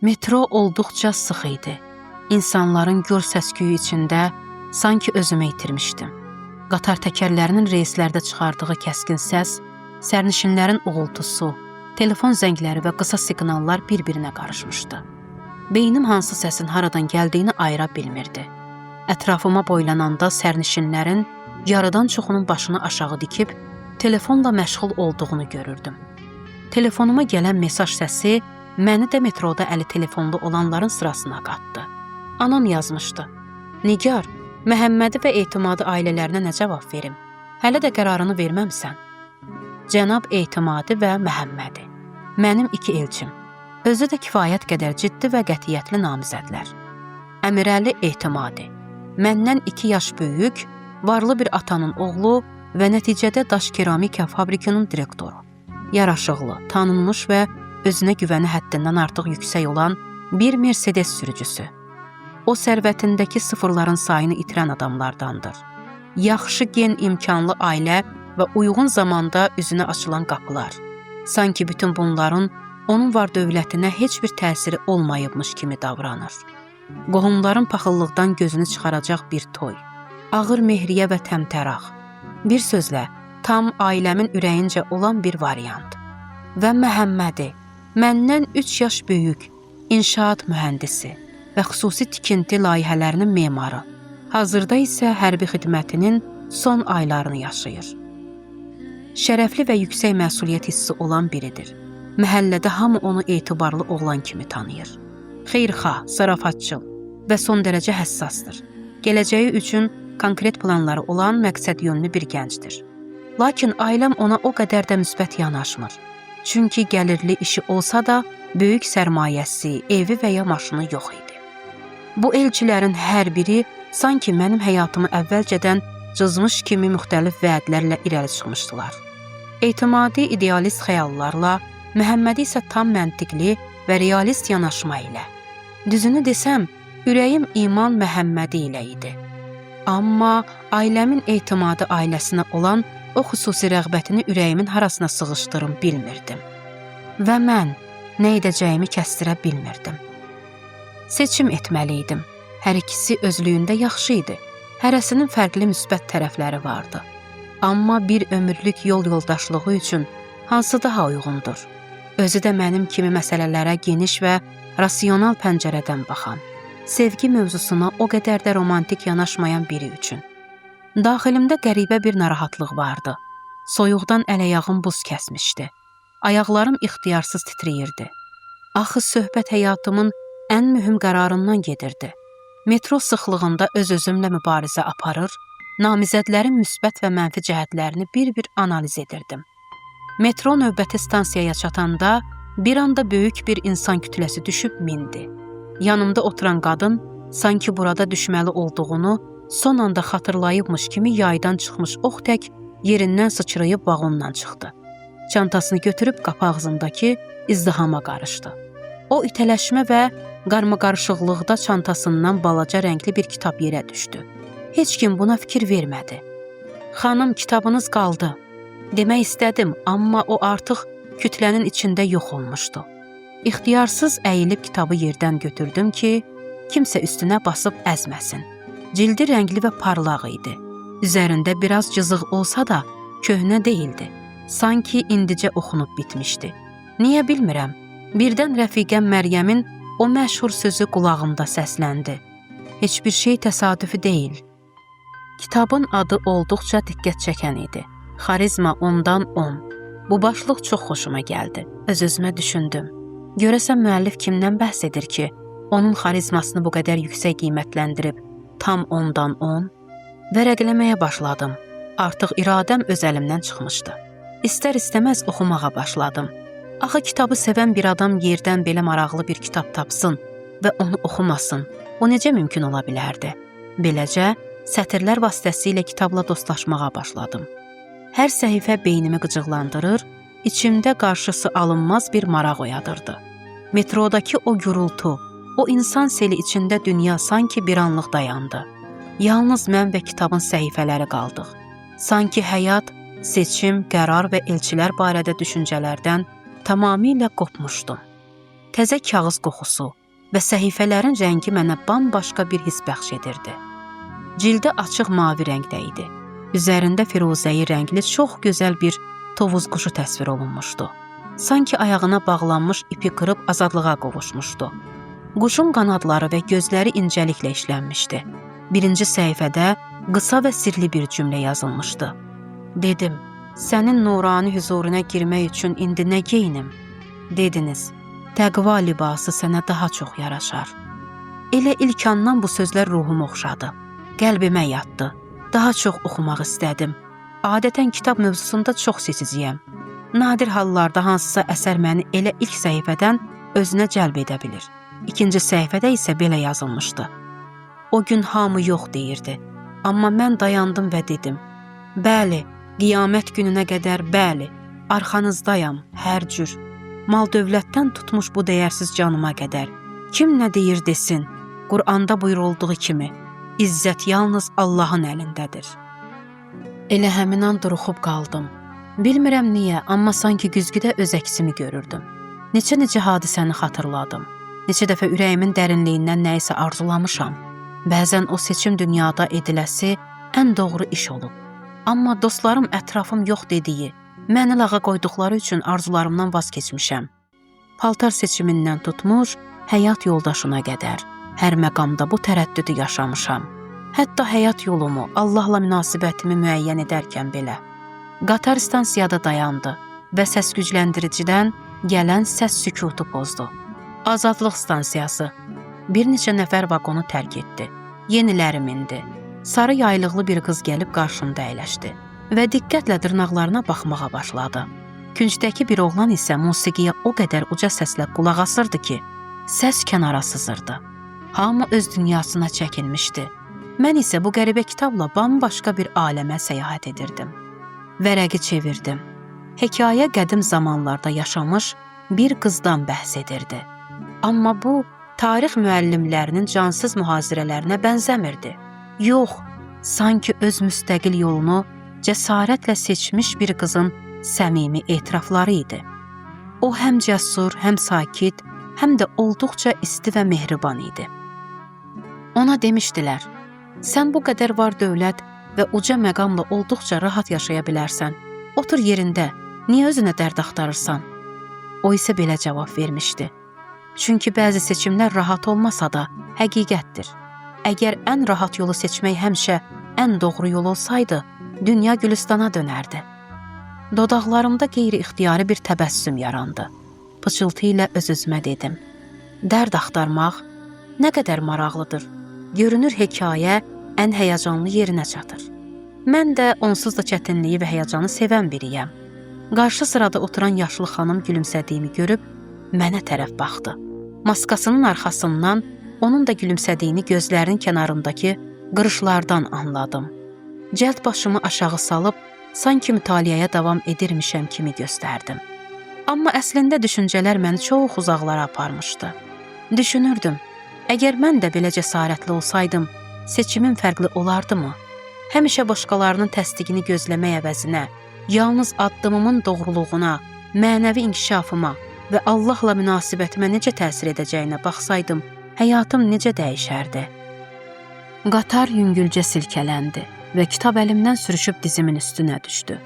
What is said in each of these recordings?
Metro olduqca sıx idi. İnsanların gür səs-küyü içində sanki özümü itirmişdim. Qatar təkərlərinin reyslərdə çıxardığı kəskin səs, sərnişinlərin uğultusu, telefon zəngləri və qısa siqnallar bir-birinə qarışmışdı. Beynim hansı səsin haradan gəldiyini ayıra bilmirdi. Ətrafıma boylananda sərnişinlərin yarıdan çoxunun başını aşağı dikib, telefonla məşğul olduğunu görürdüm. Telefonuma gələn mesaj səsi məni də metroda əli telefonlu olanların sırasına qatdı. Anam yazmışdı. Nigar, Məhəmmədi və Etimadı ailələrinə nə cavab verim? Hələ də qərarını verməmsən. Cənab Etimadı və Məhəmmədi. Mənim 2 elçim. Özü də kifayət qədər ciddi və qətiyyətli namizədlər. Əmirəli Etimadı. Məndən 2 yaş böyük, varlı bir atanın oğlu və nəticədə daş keramika fabrikinin direktoru. Yaraşıqlı, tanınmış və özünə güvəni həddindən artıq yüksək olan bir Mercedes sürücüsü. O sərvətindəki sıfırların sayını itirən adamlardandır. Yaxşı gen imkanlı ailə və uyğun zamanda üzünə açılan qapılar. Sanki bütün bunların onun var dövlətinə heç bir təsiri olmayıbmış kimi davranır. Qohumların paxıllıqdan gözünü çıxaracaq bir toy. Ağır mehriyə və təmtəraq. Bir sözlə, tam ailəmin ürəyincə olan bir variant. Və Məhəmmədi, məndən 3 yaş böyük, inşaat mühəndisi və xüsusi tikinti layihələrinin memarı. Hazırda isə hərbi xidmətinin son aylarını yaşayır. Şərəfli və yüksək məsuliyyət hissi olan biridir. Məhəllədə hamı onu etibarlı oğlan kimi tanıyır. Xeyirxah, zarafatçıl və son dərəcə həssasdır. Gələcəyi üçün konkret planları olan məqsədyönlü bir gəncdir. Lakin ailəm ona o qədər də müsbət yanaşmır. Çünki gəlirli işi olsa da böyük sərmayəsi, evi və ya maşını yox idi. Bu elçilərin hər biri sanki mənim həyatımı əvvəlcədən cızmış kimi müxtəlif vədlərlə irəli çıxmışdılar. Etimadi idealist xəyallarla, Məhəmmədi isə tam məntiqli və realist yanaşma ilə. Düzünü desəm, ürəyim İman Məhəmmədi ilə idi. Amma ailəmin Etimadı ailəsinə olan o xüsusi rəğbətini ürəyimin harasına sığışdırım bilmirdim. Və mən nə edəcəyimi kəstirə bilmirdim. Seçim etməli idim. Hər ikisi özlüyündə yaxşı idi. Hərəsinin fərqli müsbət tərəfləri vardı. Amma bir ömürlük yol yoldaşlığı üçün hansı daha uyğundur? Özü də mənim kimi məsələlərə geniş və rasional pəncərədən baxan, sevgi mövzusuna o qədər də romantik yanaşmayan biri üçün. Daxilimdə qəribə bir narahatlıq vardı. Soyuqdan əl-ayağım buz kəsmişdi. Ayaqlarım ixtiyarsız titrəyirdi. Axı söhbət həyatımın ən mühüm qərarından gedirdi. Metro sıxlığında öz-özümlə mübarizə aparır, namizədlərin müsbət və mənfi cəhətlərini bir-bir analiz edirdim. Metro növbəti stansiyaya çatanda bir anda böyük bir insan kütləsi düşüb mindi. Yanımda oturan qadın sanki burada düşməli olduğunu son anda xatırlayıbmış kimi yaydan çıxmış ox tək yerindən sıçrayıb vaqondan çıxdı. Çantasını götürüb qapı ağzındakı izdihama qarışdı. O itələşmə və qarmaqarışıqlıqda çantasından balaca rəngli bir kitab yerə düşdü. Heç kim buna fikir vermədi. Xanım, kitabınız qaldı. Demək istədim, amma o artıq kütlənin içində yox olmuşdu. İxtiyarsız əyilib kitabı yerdən götürdüm ki, kimsə üstünə basıb əzməsin. Cildi rəngli və parlaq idi. Üzərində biraz cızıq olsa da köhnə deyildi. Sanki indicə oxunub bitmişdi. Niyə bilmirəm, birdən rəfiqəm Məryəmin o məşhur sözü qulağımda səsləndi. Heç bir şey təsadüfi deyil. Kitabın adı olduqca diqqət çəkən idi. Xarizma 10-dan 10. Bu başlıq çox xoşuma gəldi. Öz-özümə düşündüm. Görəsən müəllif kimdən bəhs edir ki, onun xarizmasını bu qədər yüksək qiymətləndirib tam 10-dan 10? Vərəqləməyə başladım. Artıq iradəm öz əlimdən çıxmışdı. İstər-istəməz oxumağa başladım. Axı kitabı sevən bir adam yerdən belə maraqlı bir kitab tapsın və onu oxumasın. O necə mümkün ola bilərdi? Beləcə, sətirlər vasitəsilə kitabla dostlaşmağa başladım. Hər səhifə beynimi qıcıqlandırır, içimdə qarşısı alınmaz bir maraq oyadırdı. Metrodakı o gürültü, o insan seli içində dünya sanki bir anlıq dayandı. Yalnız mən və kitabın səhifələri qaldıq. Sanki həyat, seçim, qərar və elçilər barədə düşüncələrdən tamamilə qopmuşdum. təzə kağız qoxusu və səhifələrin rəngi mənə bambaşqa bir hiss bəxş edirdi. Cildi açıq mavi rəngdə idi. Üzərində firuzəyi rəngli çox gözəl bir tovuz quşu təsvir olunmuşdu. Sanki ayağına bağlanmış ipi qırıb azadlığa qovuşmuşdu. Quşun qanadları və gözləri incəliklə işlənmişdi. Birinci səhifədə qısa və sirli bir cümlə yazılmışdı. Dedim, sənin nurani huzuruna girmək üçün indi nə geyinim? Dediniz, təqva libası sənə daha çox yaraşar. Elə ilk andan bu sözlər ruhumu oxşadı. Qəlbimə yatdı. Daha çox oxumaq istədim. Adətən kitab mövzusunda çox seçiciyəm. Nadir hallarda hansısa əsər məni elə ilk səhifədən özünə cəlb edə bilir. İkinci səhifədə isə belə yazılmışdı. O gün hamı yox deyirdi. Amma mən dayandım və dedim. Bəli, qiyamət gününə qədər bəli, arxanızdayam, hər cür. Mal dövlətdən tutmuş bu dəyərsiz canıma qədər. Kim nə deyir desin, Qur'anda buyurulduğu kimi, İzzət yalnız Allahın əlindədir. Elə həmin an duruxub qaldım. Bilmirəm niyə, amma sanki güzgüdə öz əksimi görürdüm. Neçə hadisəni xatırladım. Neçə dəfə ürəyimin dərinliyindən nəyisə arzulamışam. Bəzən o seçim dünyada ediləsi ən doğru iş olub. Amma dostlarım ətrafım yox dediyi, məni lağa qoyduqları üçün arzularımdan vaz keçmişəm. Paltar seçimindən tutmuş, həyat yoldaşına qədər. Hər məqamda bu tərəddüdü yaşamışam. Hətta həyat yolumu, Allahla münasibətimi müəyyən edərkən belə. Qatar stansiyada dayandı və səs gücləndiricidən gələn səs sükutu pozdu. Azadlıq stansiyası. Bir neçə nəfər vaqonu tərk etdi. Yeniləri mindi. Sarı yaylıqlı bir qız gəlib qarşımda əyləşdi və diqqətlə dırnaqlarına baxmağa başladı. Küncdəki bir oğlan isə musiqiyə o qədər uca səslə qulaq asırdı ki, səs kənara sızırdı. Hamı öz dünyasına çəkilmişdi. Mən isə bu qəribə kitabla bambaşqa bir aləmə səyahət edirdim. Vərəqi çevirdim. Hekayə qədim zamanlarda yaşamış bir qızdan bəhs edirdi. Amma bu, tarix müəllimlərinin cansız mühazirələrinə bənzəmirdi. Yox, sanki öz müstəqil yolunu cəsarətlə seçmiş bir qızın səmimi etirafları idi. O həm cəsur, həm sakit, həm də olduqca isti və mehriban idi. Ona demişdilər, sən bu qədər var dövlət və uca məqamla olduqca rahat yaşaya bilərsən. Otur yerində, niyə özünə dərd axtarırsan? O isə belə cavab vermişdi. Çünki bəzi seçimlər rahat olmasa da həqiqətdir. Əgər ən rahat yolu seçmək həmişə ən doğru yol olsaydı, dünya gülüstana dönərdi. Dodaqlarımda qeyri-ixtiyari bir təbəssüm yarandı. Pıçıltı ilə öz-özümə dedim. Dərd axtarmaq nə qədər maraqlıdır. Görünür hekayə ən həyəcanlı yerinə çatır. Mən də onsuz da çətinliyi və həyəcanı sevən biriyəm. Qarşı sırada oturan yaşlı xanım gülümsədiyimi görüb mənə tərəf baxdı. Maskasının arxasından onun da gülümsədiyini gözlərinin kənarındakı qırışlardan anladım. Cəld başımı aşağı salıb sanki mütaliəyə davam edirmişəm kimi göstərdim. Amma əslində düşüncələr məni çox uzaqlara aparmışdı. Düşünürdüm, əgər mən də belə cəsarətli olsaydım, seçimim fərqli olardımı? Həmişə başqalarının təsdiqini gözləmək əvəzinə, yalnız addımımın doğruluğuna, mənəvi inkişafıma və Allahla münasibətimə necə təsir edəcəyinə baxsaydım, həyatım necə dəyişərdi? Qatar yüngülcə silkələndi və kitab əlimdən sürüşüb dizimin üstünə düşdü.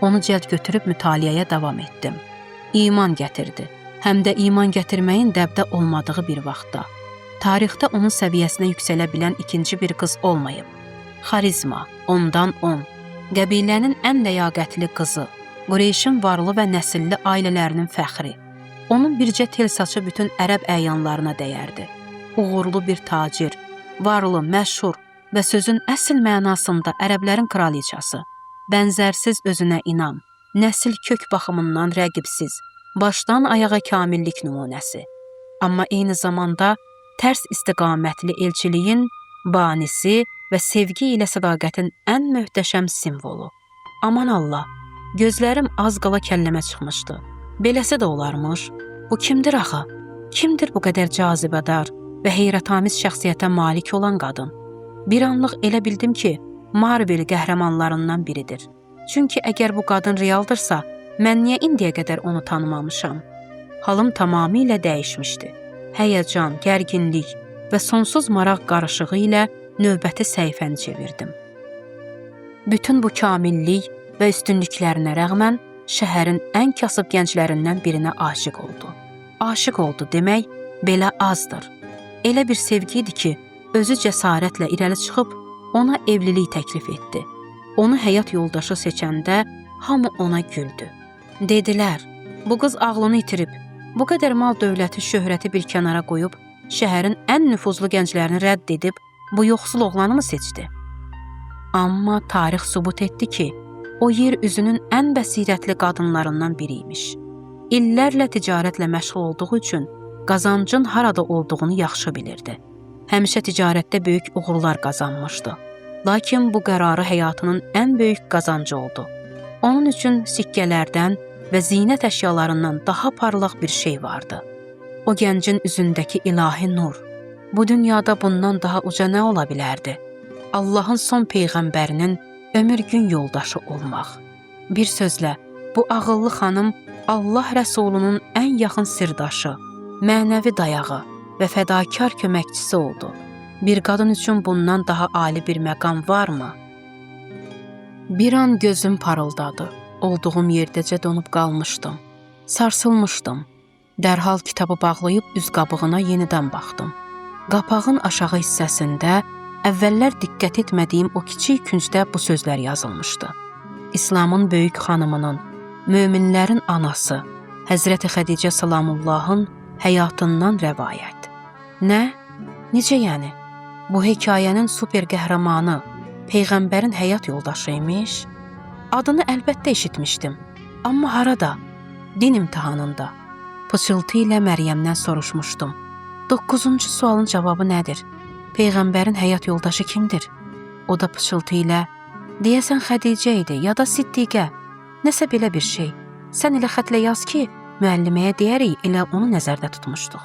Onu cəld götürüb mütaliəyə davam etdim. İman gətirdi, həm də iman gətirməyin dəbdə olmadığı bir vaxtda. Tarixdə onun səviyyəsinə yüksələ bilən ikinci bir qız olmayıb. Xarizma, ondan 10. Qəbilənin ən ləyaqətli qızı, Qureyşin varlı və nəsilli ailələrinin fəxri. Onun bircə tel saçı bütün ərəb əyanlarına dəyərdi. Uğurlu bir tacir, varlı, məşhur və sözün əsl mənasında ərəblərin kraliçası. Bənzərsiz özünə inam, nəsil kök baxımından rəqibsiz, başdan ayağa kamillik nümunəsi. Amma eyni zamanda tərs istiqamətli elçiliyin banisi və sevgi ilə sədaqətin ən möhtəşəm simvolu. Aman Allah, gözlərim az qala kəlləmə çıxmışdı. Beləsi də olarmış. Bu kimdir axı? Kimdir bu qədər cazibədar və heyrətamiz şəxsiyyətə malik olan qadın? Bir anlıq elə bildim ki, Marvel qəhrəmanlarından biridir. Çünki əgər bu qadın realdırsa, mən niyə indiyə qədər onu tanımamışam? halım tamamilə dəyişmişdi. Həyəcan, gərginlik və sonsuz maraq qarışığı ilə növbəti səhifəni çevirdim. Bütün bu kamillik və üstünlüklərinə rəğmən şəhərin ən kasıb gənclərindən birinə aşiq oldu. Aşiq oldu demək belə azdır. Elə bir sevgi idi ki, özü cəsarətlə irəli çıxıb ona evlilik təklif etdi. Onu həyat yoldaşı seçəndə hamı ona güldü. Dedilər, bu qız ağlını itirib, bu qədər mal dövləti, şöhrəti bir kənara qoyub, şəhərin ən nüfuzlu gənclərini rədd edib, bu yoxsul oğlanı mı seçdi? Amma tarix sübut etdi ki, o yer üzünün ən bəsirətli qadınlarından biriymiş. İllərlə ticarətlə məşğul olduğu üçün qazancın harada olduğunu yaxşı bilirdi. Həmişə ticarətdə böyük uğurlar qazanmışdı. Lakin bu qərarı həyatının ən böyük qazancı oldu. Onun üçün sikkələrdən və zinət əşyalarından daha parlaq bir şey vardı. O gəncin üzündəki ilahi nur. Bu dünyada bundan daha uca nə ola bilərdi? Allahın son peyğəmbərinin ömür gün yoldaşı olmaq. Bir sözlə, bu ağıllı xanım Allah Rəsulunun ən yaxın sirdaşı, mənəvi dayağı və fədakar köməkçisi oldu. Bir qadın üçün bundan daha ali bir məqam varmı? Bir an gözüm parıldadı. Olduğum yerdəcə donub qalmışdım. Sarsılmışdım. Dərhal kitabı bağlayıb üz qabığına yenidən baxdım. Qapağın aşağı hissəsində əvvəllər diqqət etmədiyim o kiçik küncdə bu sözlər yazılmışdı. İslamın böyük xanımının, möminlərin anası, Həzrəti Xədicə Salamullahın həyatından rəvayət. Nə? Necə yəni? Bu hekayənin super qəhrəmanı Peyğəmbərin həyat yoldaşı imiş. Adını əlbəttə eşitmişdim. Amma harada? Din imtahanında. Pıçıltı ilə Məryəmdən soruşmuşdum. 9-cu sualın cavabı nədir? Peyğəmbərin həyat yoldaşı kimdir? O da pıçıltı ilə, deyəsən Xədicə idi ya da Siddiqə. Nəsə belə bir şey. Sən elə xətlə yaz ki, müəlliməyə deyərik, elə onu nəzərdə tutmuşduq.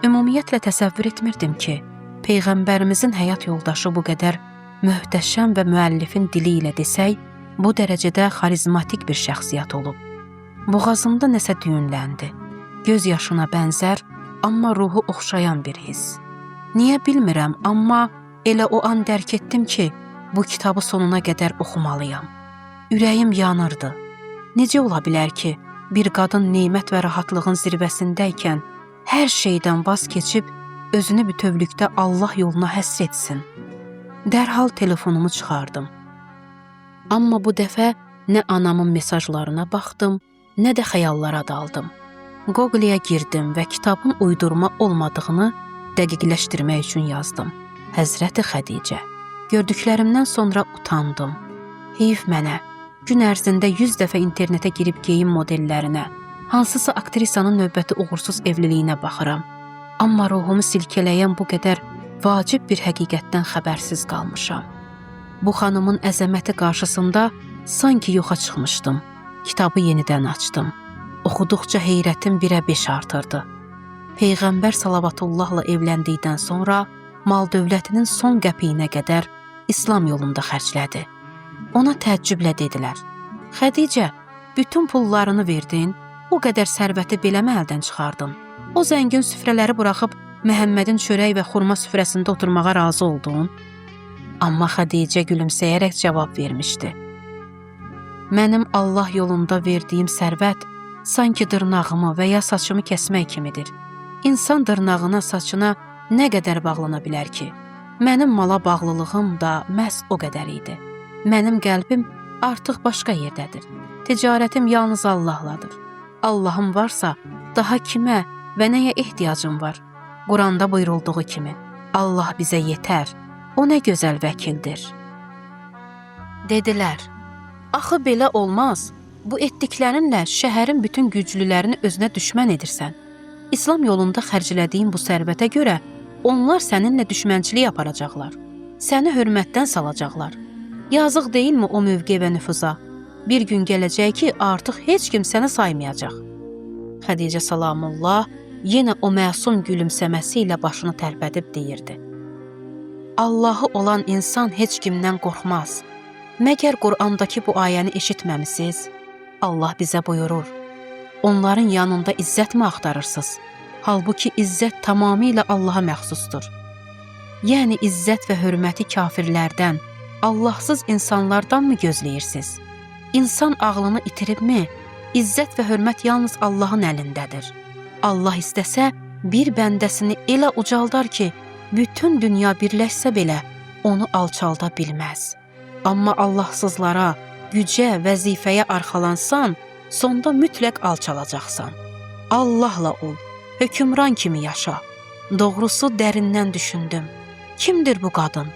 Ümumiyyətlə təsəvvür etmirdim ki, Peyğəmbərimizin həyat yoldaşı bu qədər möhtəşəm və müəllifin dili ilə desək, bu dərəcədə xarizmatik bir şəxsiyyət olub. Boğazımda nəsə düyünləndi. Göz yaşına bənzər, amma ruhu oxşayan bir his. Niyə bilmirəm, amma elə o an dərk etdim ki, bu kitabı sonuna qədər oxumalıyam. Ürəyim yanırdı. Necə ola bilər ki, bir qadın nemət və rahatlığın zirvəsindəykən hər şeydən vaz keçib, özünü bütövlükdə Allah yoluna həsr etsin? Dərhal telefonumu çıxardım. Amma bu dəfə nə anamın mesajlarına baxdım, nə də xəyallara daldım. Google-yə girdim və kitabın uydurma olmadığını dəqiqləşdirmək üçün yazdım. Həzrəti Xədicə. Gördüklərimdən sonra utandım. Heyf mənə. Gün ərzində 100 dəfə internetə girib geyim modellərinə, hansısa aktrisanın növbəti uğursuz evliliyinə baxıram. Amma ruhumu silkələyən bu qədər vacib bir həqiqətdən xəbərsiz qalmışam. Bu xanımın əzəməti qarşısında sanki yoxa çıxmışdım. Kitabı yenidən açdım. Oxuduqca heyrətim 1-ə 5 artırdı. Peyğəmbər Salavatullahla evləndikdən sonra mal dövlətinin son qəpiyinə qədər İslam yolunda xərclədi. Ona təəccüblə dedilər, Xədicə, bütün pullarını verdin, o qədər sərvəti beləmi əldən çıxardın? O zəngin süfrələri buraxıb Məhəmmədin çörək və xurma süfrəsində oturmağa razı oldun? Amma Xədicə gülümsəyərək cavab vermişdi. Mənim Allah yolunda verdiyim sərvət sanki dırnağımı və ya saçımı kəsmək kimidir. İnsan dırnağına, saçına nə qədər bağlana bilər ki? Mənim mala bağlılığım da məhz o qədər idi. Mənim qəlbim artıq başqa yerdədir. Ticarətim yalnız Allahladır. Allahım varsa, daha kimə və nəyə ehtiyacım var? Quranda buyurulduğu kimi, Allah bizə yetər, o nə gözəl vəkildir. Dedilər, axı belə olmaz, bu etdiklərinlə şəhərin bütün güclülərini özünə düşmən edirsən. İslam yolunda xərclədiyin bu sərvətə görə onlar səninlə düşmənçilik aparacaqlar. Səni hörmətdən salacaqlar. Yazıq deyilmi o mövqe və nüfuza? Bir gün gələcək ki, artıq heç kim səni saymayacaq. Xədicə Salamullah yenə o məsum gülümsəməsi ilə başını tərpədib deyirdi. Allahı olan insan heç kimdən qorxmaz. Məgər Qurandakı bu ayəni eşitməmisiniz? Allah bizə buyurur. onların yanında izzət mi axtarırsınız? Halbuki izzət tamamilə Allaha məxsusdur. Yəni izzət və hörməti kafirlərdən, Allahsız insanlardan mı gözləyirsiniz? İnsan ağlını itiribmi? İzzət və hörmət yalnız Allahın əlindədir. Allah istəsə, bir bəndəsini elə ucaldar ki, bütün dünya birləşsə belə onu alçalda bilməz. Amma Allahsızlara, gücə, vəzifəyə arxalansan, sonda mütləq alçalacaqsan. Allahla ol, hökümran kimi yaşa. Doğrusu dərindən düşündüm. Kimdir bu qadın?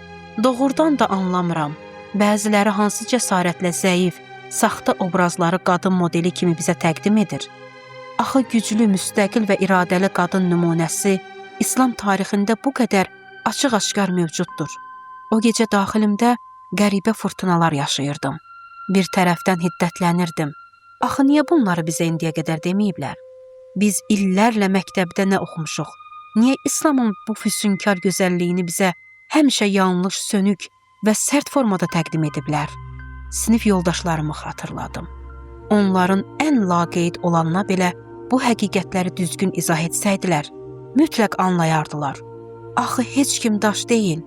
Doğrudan da anlamıram. Bəziləri hansı cəsarətlə zəif, saxta obrazları qadın modeli kimi bizə təqdim edir. Axı güclü, müstəqil və iradəli qadın nümunəsi İslam tarixində bu qədər açıq-aşkar mövcuddur. O gecə daxilimdə qəribə fırtınalar yaşayırdım. Bir tərəfdən hiddətlənirdim. Axı niyə bunları bizə indiyə qədər deməyiblər? Biz illərlə məktəbdə nə oxumuşuq? Niyə İslamın bu füsunkar gözəlliyini bizə həmişə yanlış, sönük və sərt formada təqdim ediblər? Sinif yoldaşlarımı xatırladım. Onların ən laqeyd olanına belə bu həqiqətləri düzgün izah etsəydilər, mütləq anlayardılar. Axı heç kim daş deyil.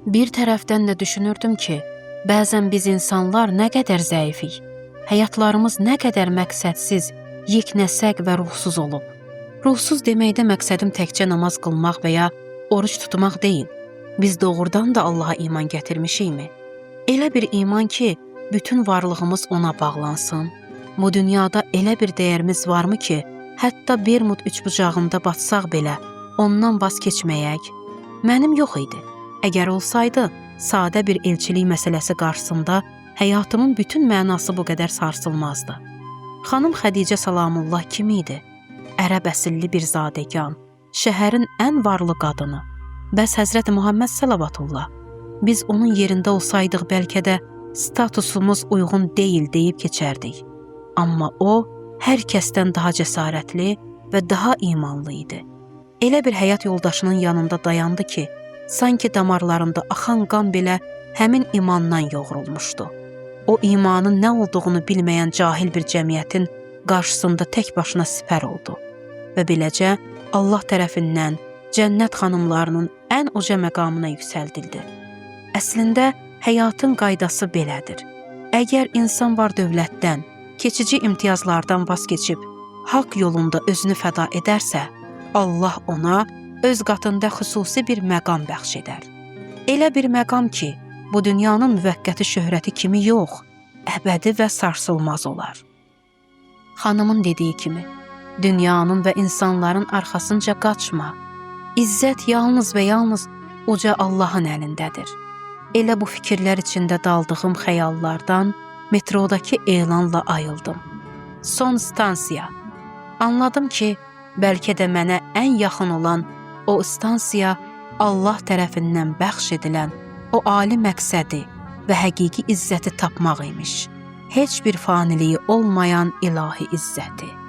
Bir tərəfdən də düşünürdüm ki, bəzən biz insanlar nə qədər zəifik, həyatlarımız nə qədər məqsədsiz, yeknəsək və ruhsuz olub. Ruhsuz deməkdə məqsədim təkcə namaz qılmaq və ya oruç tutmaq deyil. Biz doğrudan da Allaha iman gətirmişikmi? Elə bir iman ki, bütün varlığımız ona bağlansın. Bu dünyada elə bir dəyərimiz varmı ki, hətta Bermud üçbucağında batsaq belə ondan vaz keçməyək? Mənim yox idi. Əgər olsaydı, sadə bir elçilik məsələsi qarşısında həyatımın bütün mənası bu qədər sarsılmazdı. Xanım Xədicə Salamullah kim idi? Ərəb əsilli bir zadəgan, şəhərin ən varlı qadını. Bəs Həzrəti Muhammed Salavatullah, biz onun yerində olsaydıq bəlkə də statusumuz uyğun deyil deyib keçərdik. Amma o, hər kəsdən daha cəsarətli və daha imanlı idi. Elə bir həyat yoldaşının yanında dayandı ki, sanki damarlarında axan qan belə həmin imandan yoğrulmuşdu. O imanın nə olduğunu bilməyən cahil bir cəmiyyətin qarşısında tək başına sipər oldu və beləcə Allah tərəfindən cənnət xanımlarının ən uca məqamına yüksəldildi. Əslində, həyatın qaydası belədir. Əgər insan var dövlətdən, keçici imtiyazlardan vaz keçib, haqq yolunda özünü fəda edərsə, Allah ona öz qatında xüsusi bir məqam bəxş edər. Elə bir məqam ki, bu dünyanın müvəqqəti şöhrəti kimi yox, əbədi və sarsılmaz olar. Xanımın dediyi kimi, dünyanın və insanların arxasınca qaçma. İzzət yalnız və yalnız uca Allahın əlindədir. Elə bu fikirlər içində daldığım xəyallardan metrodakı elanla ayıldım. Son stansiya. Anladım ki, bəlkə də mənə ən yaxın olan o stansiya Allah tərəfindən bəxş edilən o ali məqsədi və həqiqi izzəti tapmaq imiş. Heç bir faniliyi olmayan ilahi izzəti.